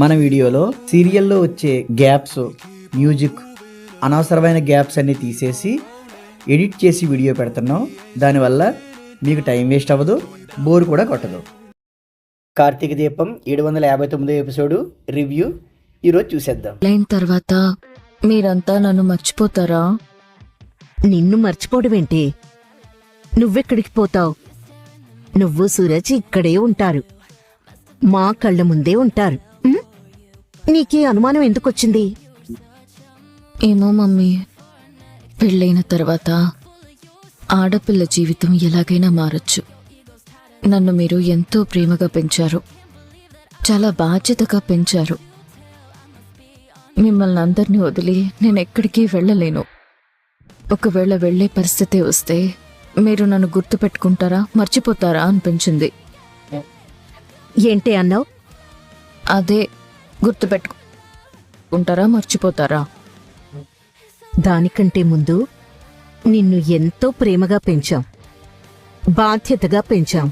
మన వీడియోలో సీరియల్లో వచ్చే గ్యాప్స్, మ్యూజిక్, అనవసరమైన గ్యాప్స్ అన్ని తీసేసి ఎడిట్ చేసి వీడియో పెడుతున్నాం. దానివల్ల మీకు టైం వేస్ట్ అవ్వదు, బోర్ కూడా కొట్టదు. కార్తీక దీపం 759 ఎపిసోడు రివ్యూ ఈరోజు చూసేద్దాం. లైన్ తర్వాత మీరంతా నన్ను మర్చిపోతారా? నిన్ను మర్చిపోవడమేంటి? నువ్వెక్కడికి పోతావు? నువ్వు సూరజ్ ఇక్కడే ఉంటారు, మా కళ్ళ ముందే ఉంటారు. నీకే అనుమానం ఎందుకొచ్చింది? ఏమో మమ్మీ, పెళ్ళైన తర్వాత ఆడపిల్ల జీవితం ఎలాగైనా మారచ్చు. నన్ను మీరు ఎంతో ప్రేమగా పెంచారు, చాలా బాధ్యతగా పెంచారు. మిమ్మల్ని అందరినీ వదిలి నేను ఎక్కడికి వెళ్ళలేను. ఒకవేళ వెళ్లే పరిస్థితి వస్తే మీరు నన్ను గుర్తుపెట్టుకుంటారా, మర్చిపోతారా అనిపించింది. ఏంటి అన్నావు? అదే, గుర్తుపెట్టుకుంటారా, మర్చిపోతారా? దానికంటే ముందు నిన్ను ఎంతో ప్రేమగా పెంచాం, బాధ్యతగా పెంచాం.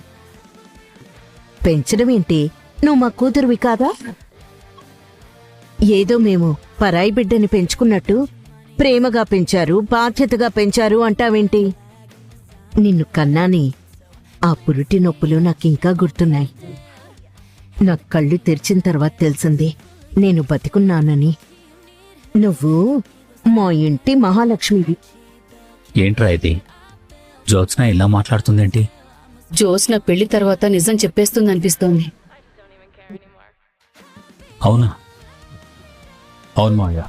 పెంచడమేంటి? నువ్వు మా కూతురువి కాదా? ఏదో మేము పరాయి బిడ్డని పెంచుకున్నట్టు ప్రేమగా పెంచారు, బాధ్యతగా పెంచారు అంటావేంటి? నిన్ను కన్నాని ఆ పురిటి నొప్పులు నాకింకా గుర్తున్నాయి. నా కళ్ళు తెరిచిన తర్వాత తెలిసింది నేను బతికున్నానని. నువ్వు మా ఇంటి మహాలక్ష్మివి. ఏంట్రా ఇది? జ్యోత్స్న ఇలా మాట్లాడుతుందేంటి? జ్యోత్స్న పెళ్లి తర్వాత నిజం చెప్పేస్తుందనిపిస్తోంది. అవునా? అవును మావయ్య,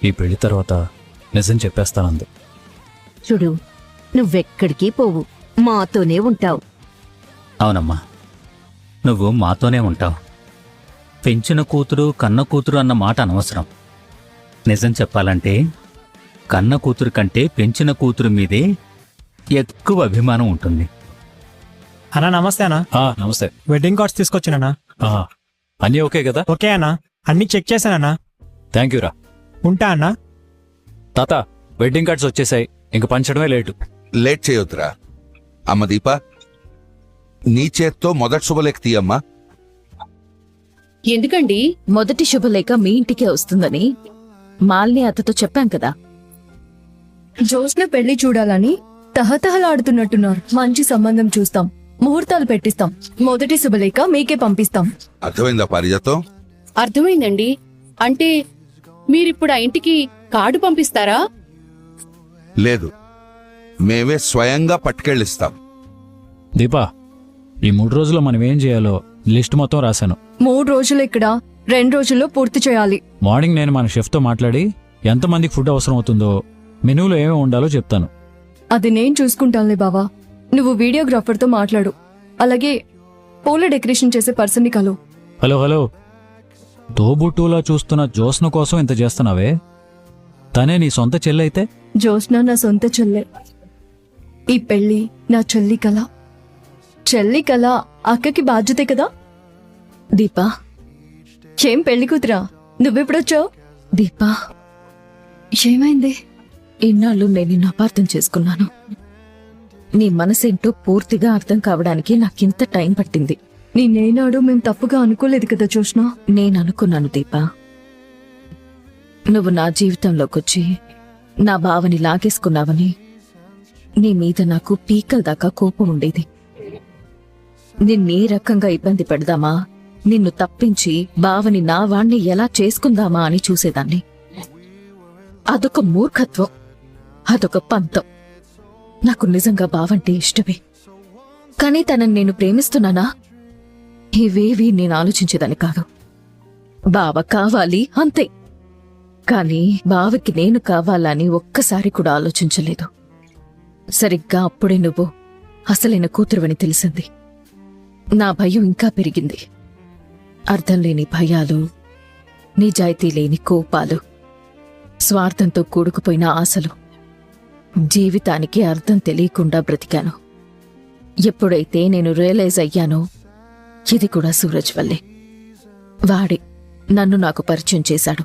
ఈ పెళ్లి తర్వాత నిజం చెప్పేస్తానంది. చూడు, నువ్వెక్కడికి పోవు, మాతోనే ఉంటావు. అవునమ్మా, నువ్వు మాతోనే ఉంటావు. పెంచిన కూతురు కన్న కూతురు అన్న మాట అనవసరం. నిజం చెప్పాలంటే కన్న కూతురు కంటే పెంచిన కూతురు మీదే ఎక్కువ అభిమానం ఉంటుంది. అన్నా నమస్తే అన్నా. నమస్తే. వెడ్డింగ్ కార్డ్స్ తీసుకొచ్చానన్నా. అన్నీ ఓకే కదా? ఓకే అన్నా, అన్ని చెక్ చేశానన్నా. థ్యాంక్ యూ రా. ఉంటా అన్నా. తాత, వెడ్డింగ్ కార్డ్స్ వచ్చేసాయి, ఇంక పంచడమే లేటు. లేట్ చేయొద్దురా. అమ్మ దీప, నీ చేత్తో మొదటి శుభలేఖ తీయమ్మా. ఎందుకండి? మొదటి శుభలేఖ మీ ఇంటికే వస్తుందని మాలిని అత్తతో చెప్పాం కదా. జ్యోత్స్న పెళ్లి చూడాలని తహతహలాడుతున్నట్టున్నారు. మంచి సంబంధం చూస్తాం, ముహూర్తాలు పెట్టిస్తాం, మొదటి శుభలేఖ మీకే పంపిస్తాం. అర్థమైందా పారిజాతం? అర్థమైందండి. అంటే మీరిప్పుడు ఆ ఇంటికి కార్డు పంపిస్తారా? లేదు, మేమే స్వయంగా పట్టుకెళ్ళిస్తాం. దీపా, ఈ 3 రోజుల్లో మనం ఏం చేయాలో లిస్ట్ మొత్తం రాశాను. 3 రోజులు ఇక్కడ, 2 రోజుల్లో పూర్తి చేయాలి. మార్నింగ్ నేను మన షెఫ్తో మాట్లాడి ఎంతమందికి ఫుడ్ అవసరం అవుతుందో, మెనూలో ఏమేమి ఉండాలో చెప్తాను. అది నేను చూసుకుంటానులే బావా. నువ్వు వీడియోగ్రాఫర్తో మాట్లాడు, అలాగే పూల డెకరేషన్ చేసే పర్సన్ని కలు. హలో హలో, తోబుట్టులా చూస్తున్న జ్యోత్స్న కోసం ఇంత చేస్తున్నావే? తనే నీ సొంత చెల్లైతే? జ్యోత్స్న నా సొంత చెల్లె. ఈ పెళ్లి నా చెల్లి కళ. చెల్లి కళ అక్కకి బాధ్యతే కదా. దీపా, ఏం పెళ్లి కూతురా, నువ్వెప్పుడొచ్చావు? దీపా, ఏమైంది? ఇన్నాళ్ళు నేను నిన్ను అపార్థం చేసుకున్నాను. నీ మనసేంటో పూర్తిగా అర్థం కావడానికి నాకింత టైం పట్టింది. నేనేనాడు మేం తప్పుగా అనుకోలేదు కదా జ్యోత్స్న. నేను అనుకున్నాను దీపా, నువ్వు నా జీవితంలోకొచ్చి నా బావని లాగేసుకున్నావని. నీ మీద నాకు పీకల దాకా కోపం ఉండేది. నిన్నీ రకంగా ఇబ్బంది పెడదామా, నిన్ను తప్పించి బావని నా వాణ్ణి ఎలా చేసుకుందామా అని చూసేదాన్ని. అదొక మూర్ఖత్వం, అదొక పంతం. నాకు నిజంగా బావంటే ఇష్టమే, కానీ తనని నేను ప్రేమిస్తున్నానా? ఇవేవి నేను ఆలోచించేదాన్ని కాదు. బావ కావాలి అంతే, కానీ బావకి నేను కావాలని ఒక్కసారి కూడా ఆలోచించలేదు. సరిగ్గా అప్పుడే నువ్వు అసలైన కూతురువని తెలిసింది. నా భయం ఇంకా పెరిగింది. అర్థం లేని భయాలు, నిజాయితీ లేని కోపాలు, స్వార్థంతో కూడుకుపోయిన ఆశలు, జీవితానికి అర్థం తెలియకుండా బ్రతికాను. ఎప్పుడైతే నేను రియలైజ్ అయ్యానో ఇది కూడా సూరజ్ వల్లే. వాడే నన్ను నాకు పరిచయం చేశాడు.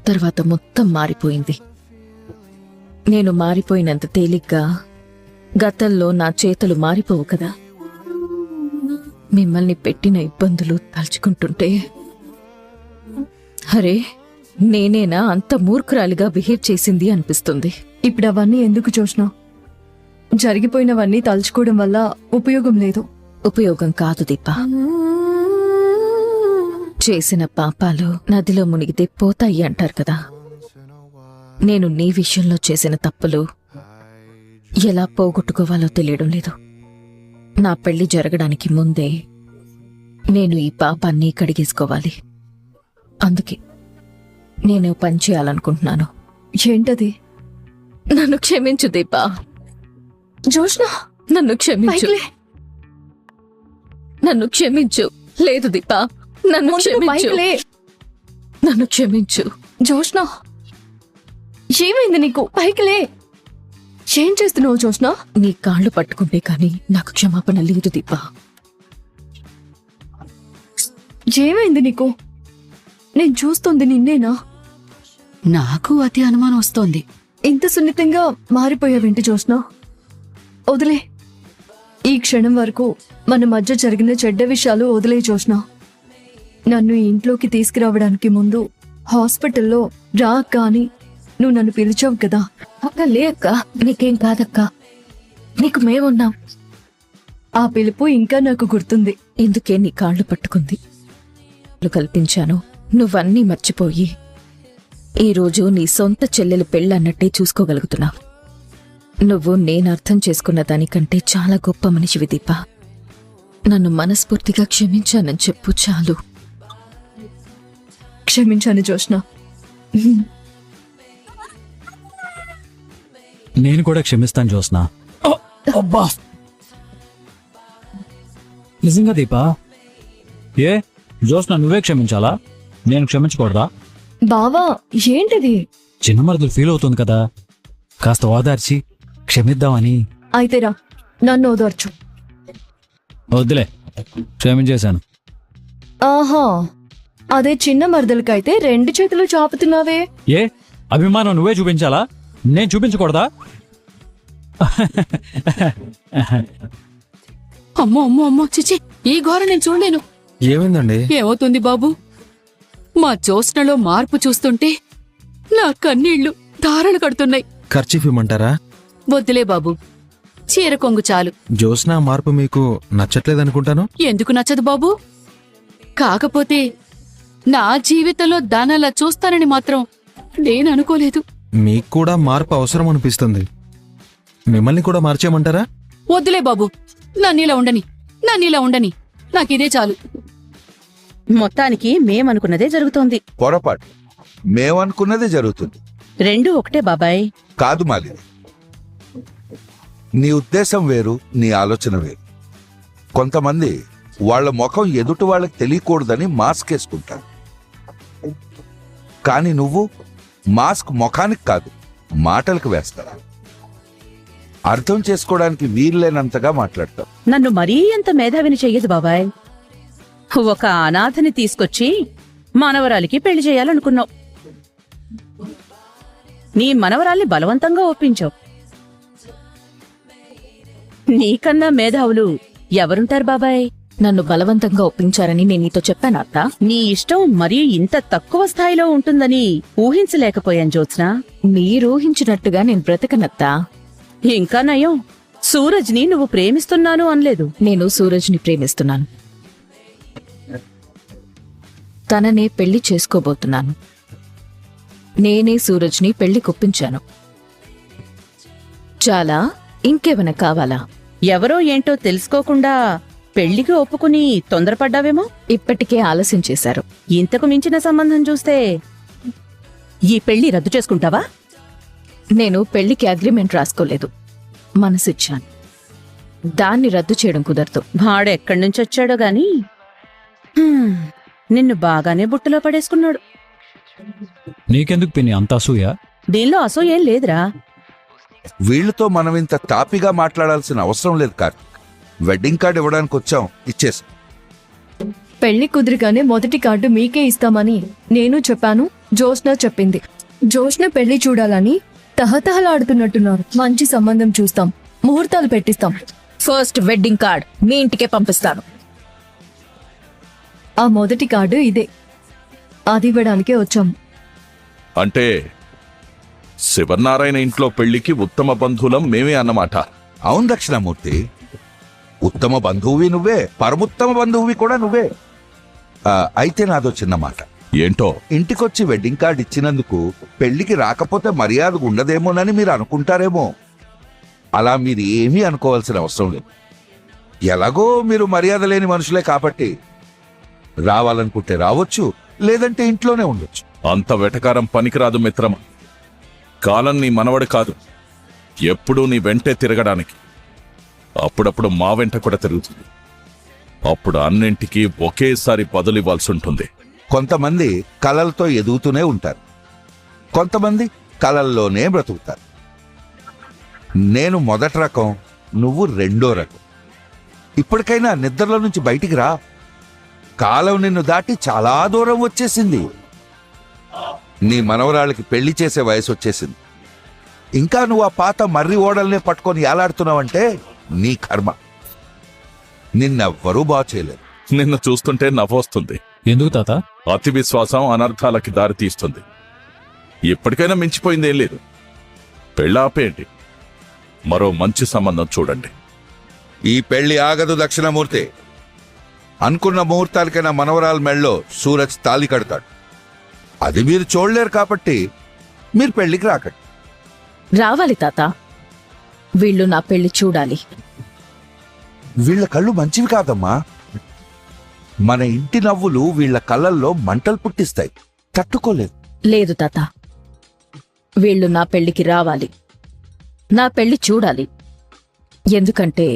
తర్వాత మొత్తం మారిపోయింది. నేను మారిపోయినంత తేలిగ్గా గతంలో నా చేతులు మారిపోవు కదా. మిమ్మల్ని పెట్టిన ఇబ్బందులు తలుచుకుంటుంటే అరే నేనేనా అంత మూర్ఖురాలిగా బిహేవ్ చేసింది అనిపిస్తుంది. ఇప్పుడు అవన్నీ ఎందుకు చూసినా? జరిగిపోయినవన్నీ తలుచుకోవడం వల్ల ఉపయోగం లేదు. ఉపయోగం కాదు దీప. చేసిన పాపాలు నదిలో మునిగితే పోతాయి అంటారు కదా. నేను నీ విషయంలో చేసిన తప్పులు ఎలా పోగొట్టుకోవాలో తెలియడం లేదు. నా పెళ్లి జరగడానికి ముందే నేను ఈ పాపాన్ని కడిగేసుకోవాలి. అందుకే నేను పని చేయాలనుకుంటున్నాను. ఏంటది? నన్ను క్షమించు దీపా. జోష్నా, నన్ను క్షమించు. పైకిలే. నన్ను క్షమించు. లేదు దీపా, నన్ను క్షమించు. పైకిలే. నన్ను క్షమించు. జోష్నా, ఏమైంది నీకు? పైకిలే. ఏం చేస్తున్నావు జోష్నా? నీ కాళ్ళు పట్టుకుంటే కానీ నాకు క్షమాపణ లేదు దీపా. ఏమైంది నీకు? నేను చూస్తుంది నిన్నేనా? నాకు అతి అనుమానం వస్తోంది. ఇంత సున్నితంగా మారిపోయావేంటి జోష్నా? వదిలే. ఈ క్షణం వరకు మన మధ్య జరిగిన చెడ్డ విషయాలు వదిలే జోష్నా. నన్ను ఈ ఇంట్లోకి తీసుకురావడానికి ముందు హాస్పిటల్లో రా అక్క అని నువ్వు నన్ను పిలిచావు కదా. అక్క లే అక్క, నీకేం కాదక్క, నీకు మేమున్నాం. ఆ పిలుపు ఇంకా నాకు గుర్తుంది. ఇందుకే నీ కాళ్ళు పట్టుకుంది. కల్పించాను, నువ్వన్నీ మర్చిపోయి ఈరోజు నీ సొంత చెల్లెలు పెళ్ళన్నట్టే చూసుకోగలుగుతున్నావు. నువ్వు నేను అర్థం చేసుకున్న దానికంటే చాలా గొప్ప మనిషివి దీపా. నన్ను మనస్ఫూర్తిగా క్షమించానని చెప్పు చాలు. క్షమించాను జోష్నా. నేను కూడా క్షమిస్తాను జోస్నా. అబ్బా, నిజంగా దీపా? ఏ జోస్నా, నువ్వే క్షమించాలా? నేను క్షమించకూడదా? బావా, ఏంటిది? చిన్న మరదలు ఫీల్ అవుతుంది కదా, కాస్త ఓదార్చి క్షమిద్దామని. అయితే రా, నన్ను ఓదార్చు. వద్దులే, క్షమించేశాను. ఆహా, అదే చిన్న మరదలకైతే 2 చేతులు చాపుతున్నావే. ఏ అభిమానం నువ్వే చూపించాలా? నేను చూపించకూడదా? అమ్మో అమ్మో అమ్మో, చిచి, ఈ ఘోరం నేను చూడలేను. ఏమైందండి? ఏమవుతుంది బాబు? మా జోస్నలో మార్పు చూస్తుంటే నా కన్నీళ్లు ధారలు కడుతున్నాయి. ఖర్చీఫ్ ఇమ్మంటారా? వద్దులే బాబు, చీర కొంగు చాలు. జోస్నా మార్పు మీకు నచ్చట్లేదనుకుంటాను. ఎందుకు నచ్చదు బాబు? కాకపోతే నా జీవితంలో దానలా చూస్తానని మాత్రం నేను అనుకోలేదు. మీకు కూడా మార్పు అవసరం అనిపిస్తుంది. మిమ్మల్ని కూడా మార్చేయమంటారా? వద్దులే బాబు, నన్నీలా ఉండని, నాకిదే చాలు. మొత్తానికి మేమనుకున్నదే జరుగుతోంది. పొరపాటు. మేమనుకున్నది జరుగుతుంది. రెండూ ఒకటే బాబాయ్. కాదు మాలిని, నీ ఉద్దేశం వేరు, నీ ఆలోచన వేరు. కొంతమంది వాళ్ళ ముఖం ఎదుటి వాళ్ళకి తెలియకూడదని మాస్క్ వేసుకుంటారు. కానీ నువ్వు మాస్క్ ముఖానికి కాదు, మాటలకు వేస్తావు. అర్థం చేసుకోవడానికి వీల్లేనంతగా మాట్లాడతావు. నన్ను మరీ అంత మేధావిని చెయ్యదు బాబాయ్. ఒక అనాథని తీసుకొచ్చి మనవరాలికి పెళ్లి చేయాలనుకున్నావు. నీ మనవరాల్ని బలవంతంగా ఒప్పించావు. నీకన్నా మేధావులు ఎవరుంటారు బాబాయ్? నన్ను బలవంతంగా ఒప్పించారని నేను నీతో చెప్పాను అత్తా. నీ ఇష్టం మరీ ఇంత తక్కువ స్థాయిలో ఉంటుందని ఊహించలేకపోయాను జ్యోత్స్నా. మీరు ఊహించినట్టుగా నేను బ్రతకనత్తా. ఇంకా నయం, సూరజ్ని నువ్వు ప్రేమిస్తున్నాను అనలేదు. నేను సూరజ్ని ప్రేమిస్తున్నాను. తననే పెళ్లి చేసుకోబోతున్నాను. నేనే సూరజ్ని పెళ్లి కొప్పించాను. చాలా, ఇంకేమైనా కావాలా? ఎవరో ఏంటో తెలుసుకోకుండా పెళ్లికి ఒప్పుకుని తొందరపడ్డావేమో. ఇప్పటికే ఆలస్యం చేశారు. ఇంతకు మించిన సంబంధం చూస్తే ఈ పెళ్లి రద్దు చేసుకుంటావా? నేను పెళ్లికి అగ్రిమెంట్ రాసుకోలేదు, మనసిచ్చాను. దాన్ని రద్దు చేయడం కుదరదు. వాడెక్కడి నుంచొచ్చాడో గాని నిన్ను బాగానే బుట్టలో పడేసుకున్నాడు. నీకెందుకు పిన్ని అంత అసూయ? దీనిలో అసూయేం లేదురా. వీళ్లతో మనం ఇంత తాపిగా మాట్లాడాల్సిన అవసరం లేదు. కార్తీక్, వెడ్డింగ్ కార్డు ఇవ్వడానికి వచ్చాం, ఇచ్చేసి. పెళ్లి కుదిరిగానే మొదటి కార్డు మీకే ఇస్తామని నేను చెప్పాను, జోష్నా చెప్పింది. జోష్న పెళ్లి చూడాలని తహతహలాడుతున్నట్టున్నారు. మంచి సంబంధం చూస్తాం, ముహూర్తాలు పెట్టిస్తాం. ఫస్ట్ వెడ్డింగ్ కార్డ్ మీ ఇంటికే పంపిస్తాను. ఆ మొదటి కార్డు ఇదే. అది ఇవ్వడానికే వచ్చాం. అంటే శివనారాయణ ఇంట్లో పెళ్లికి ఉత్తమ బంధువులం మేమే అన్నమాట. అవును దక్షిణామూర్తి, ఉత్తమ బంధువువి నువ్వే, పరముత్తమ బంధువువి కూడా నువ్వే. అయితే నాదో చిన్న మాట. ఏంటో? ఇంటికొచ్చి వెడ్డింగ్ కార్డ్ ఇచ్చినందుకు పెళ్లికి రాకపోతే మర్యాద ఉండదేమోనని మీరు అనుకుంటారేమో. అలా మీరు ఏమీ అనుకోవాల్సిన అవసరం లేదు. ఎలాగో మీరు మర్యాద లేని మనుషులే కాబట్టి రావాలనుకుంటే రావచ్చు, లేదంటే ఇంట్లోనే ఉండొచ్చు. అంత వెటకారం పనికిరాదు మిత్రమా. కాలం నీ మనవడు కాదు, ఎప్పుడూ నీ వెంటే తిరగడానికి. అప్పుడప్పుడు మా వెంట కూడా తిరుగుతుంది. అప్పుడు అన్నింటికీ ఒకేసారి బదులివ్వాల్సి ఉంటుంది. కొంతమంది కలలతో ఎదుగుతూనే ఉంటారు, కొంతమంది కలల్లోనే బ్రతుకుతారు. నేను మొదటి రకం, నువ్వు రెండో రకం. ఇప్పటికైనా నిద్రలో నుంచి బయటికి రా. కాలం నిన్ను దాటి చాలా దూరం వచ్చేసింది. నీ మనవరాళ్ళకి పెళ్లి చేసే వయసు వచ్చేసింది. ఇంకా నువ్వు ఆ పాత మర్రి ఓడల్నే పట్టుకొని ఏలాడుతున్నావంటే నీ కర్మ. నిన్నెవ్వరూ బాగు చేయలేరు. నిన్ను చూస్తుంటే నవ్వొస్తుంది. ఎందుకు తాత? అతి విశ్వాసం అనర్థాలకి దారి తీస్తుంది. ఇప్పటికైనా మించిపోయిందేం లేదు. పెళ్ళాపేంటి, మరో మంచి సంబంధం చూడండి. ఈ పెళ్లి ఆగదు దక్షిణమూర్తి. అనుకున్న ముహూర్తాలకైనా మనవరాల మెళ్ళలో సూరజ్ తాళి కడతాడు. అది మీరు చూడలేరు కాబట్టి మీరు పెళ్లికి రాకండి. రావాలి తాత. వీళ్ళు నా పెళ్లి చూడాలి. వీళ్ళ కళ్ళు మంచివి కాదమ్మా. మన ఇంటి నవ్వులు వీళ్ళ కళ్ళల్లో మంటలు పుట్టిస్తాయి, తట్టుకోలేదు. లేదు తాత, వీళ్ళు నా పెళ్లికి రావాలి, నా పెళ్లి చూడాలి. ఎందుకంటే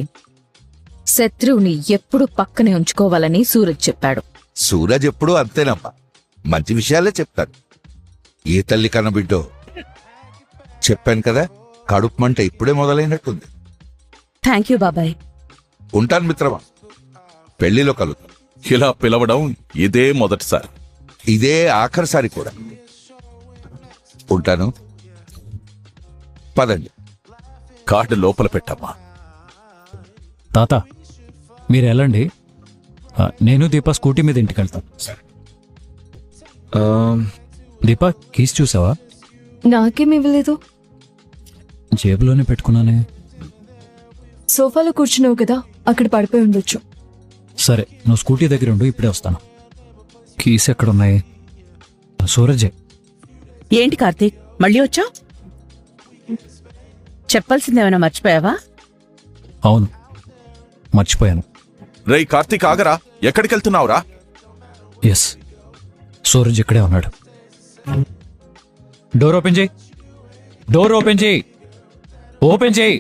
శత్రువుని ఎప్పుడు పక్కనే ఉంచుకోవాలని సూరజ్ చెప్పాడు. సూరజ్ ఎప్పుడూ అంతేనమ్మా, మంచి విషయాలే చెప్తాడు. ఏ తల్లి కనబిడ్డో. చెప్పాను కదా, కడుపు మంట ఇప్పుడే మొదలైనట్టుంది. థ్యాంక్ యూ బాబాయ్. ఉంటాను మిత్రమా, పెళ్లిలో కలుద్దాం. ఇలా పిలవడం ఇదే మొదటిసారి. ఇదే ఆఖరిసారి కూడా. ఉంటాను, పదండి. కార్డు లోపల పెట్టమ్మా. తాత మీరు వెళ్ళండి, నేను దీప స్కూటీ మీద ఇంటికి వెళ్తాను. దీప కీస్ చూసావా? నాకేం ఇవ్వలేదు. జేబులోనే పెట్టుకున్నానే. సోఫాలో కూర్చున్నావు కదా, అక్కడ పడిపోయి ఉండొచ్చు. సరే నువ్వు స్కూటీ దగ్గర ఉండు, ఇప్పుడే వస్తాను. కీస్ ఎక్కడున్నాయి? సూరజే. ఏంటి కార్తీక్, మళ్ళీ వచ్చావు? చెప్పాల్సిందేమైనా మర్చిపోయావా? అవును, మర్చిపోయాను. రేయ్ కార్తీక్, ఆగరా. ఎక్కడికెళ్తున్నావురా? ఎస్, సూరజ్ ఇక్కడే ఉన్నాడు. డోర్ ఓపెన్ చేయి, డోర్ ఓపెన్ చేయి, ఓపెన్ చేయి.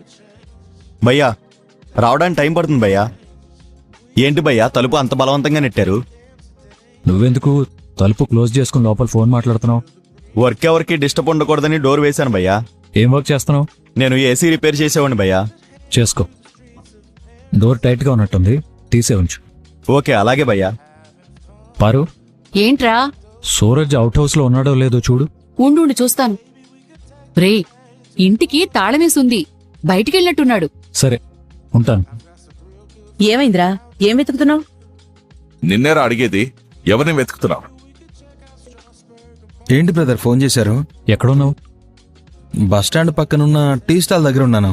భయ్యా రావడానికి టైం పడుతుంది భయ్యా. ఏంటి భయ్యా తలుపు అంత బలవంతంగా నెట్టారు? నువ్వెందుకు తలుపు క్లోజ్ చేసుకుని లోపల ఫోన్ మాట్లాడుతున్నావు? వర్క్ ఎవరికి డిస్టర్బ్ ఉండకూడదని డోర్ వేశాను భయ్యా. ఏం వర్క్ చేస్తున్నావు? నేను ఏసీ రిపేర్ చేసేవాడిని భయ్యా. చేసుకో. డోర్ టైట్గా ఉన్నట్టుంది, తీసే ఉంచు. ఓకే అలాగే భయ్యా. పారు, ఏంట్రా? సూరజ్ అవుట్ హౌస్ లో ఉన్నాడో లేదో చూడు. ఉండు చూస్తాను. రే, ఇంటికి తాళమేసుంది, బయటికెళ్ళినట్టున్నాడు. సరే ఉంటాను. ఏమైందిరా, ఏం వెతుకుతున్నావు? నిన్నేరా అడిగేది, ఎవరిని వెతుకుతున్నావు? ఏంటి బ్రదర్ ఫోన్ చేశారు? ఎక్కడున్నావు? బస్టాండ్ పక్కనున్న టీ స్టాల్ దగ్గర ఉన్నాను.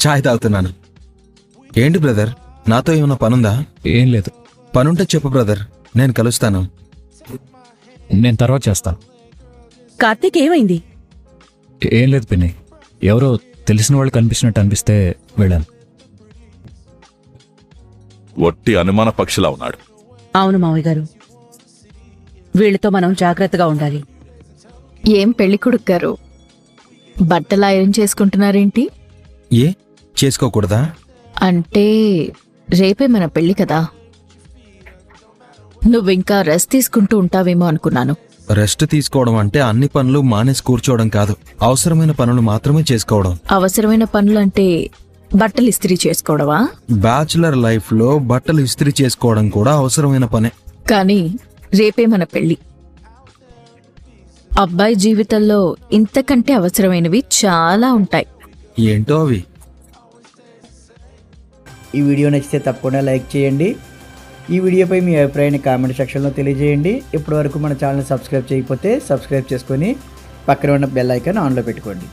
చాయ్ తాగుతున్నాను. ఏంటి బ్రదర్, నాతో ఏమైనా పనుందా? ఏం లేదు. పనుంటే చెప్పు బ్రదర్, నేను కలుస్తాను. నేను తర్వాత చేస్తాను. కార్తీక్ ఏమైంది? ఏం లేదు పిన్ని, ఎవరో తెలిసిన వాళ్ళు కనిపించినట్టు అనిపిస్తే వెళ్ళాను. ఒట్టి అనుమాన పక్షిలా ఉన్నాడు. అవును మావయ్య గారు, వీళ్ళతో మనం జాగ్రత్తగా ఉండాలి. ఏం పెళ్లికొడుకు గారు, బట్టలు ఐరన్ చేసుకుంటున్నారేంటి? ఏ చేసుకోకూడదా? అంటే రేపే మన పెళ్లి కదా, నువ్వింకా రెస్ట్ తీసుకుంటూ ఉంటావేమో అనుకున్నాను. రెస్ట్ తీసుకోవడం అంటే అన్ని పనులు మానేసి కూర్చోవడం కాదు, అవసరమైన పనులు మాత్రమే చేసుకోవడం. అవసరమైన పనులంటే బట్టలు ఇస్త్రీ చేసుకోవడమా? బ్యాచులర్ లైఫ్ లో బట్టలు ఇస్త్రీ చేసుకోవడం కూడా అవసరమైన పనే. కానీ రేపే మన పెళ్లి. అబ్బాయి జీవితంలో ఇంతకంటే అవసరమైనవి చాలా ఉంటాయి. ఏంటో అవి. ఈ వీడియో నచ్చితే తప్పకుండా లైక్ చేయండి, ఈ వీడియోపై మీ అభిప్రాయాన్ని కామెంట్ సెక్షన్లో తెలియజేయండి. ఇప్పటివరకు మన ఛానల్ సబ్స్క్రైబ్ చేయకపోతే సబ్స్క్రైబ్ చేసుకొని పక్కన ఉన్న బెల్ ఐకాన్ ఆన్లో పెట్టుకోండి.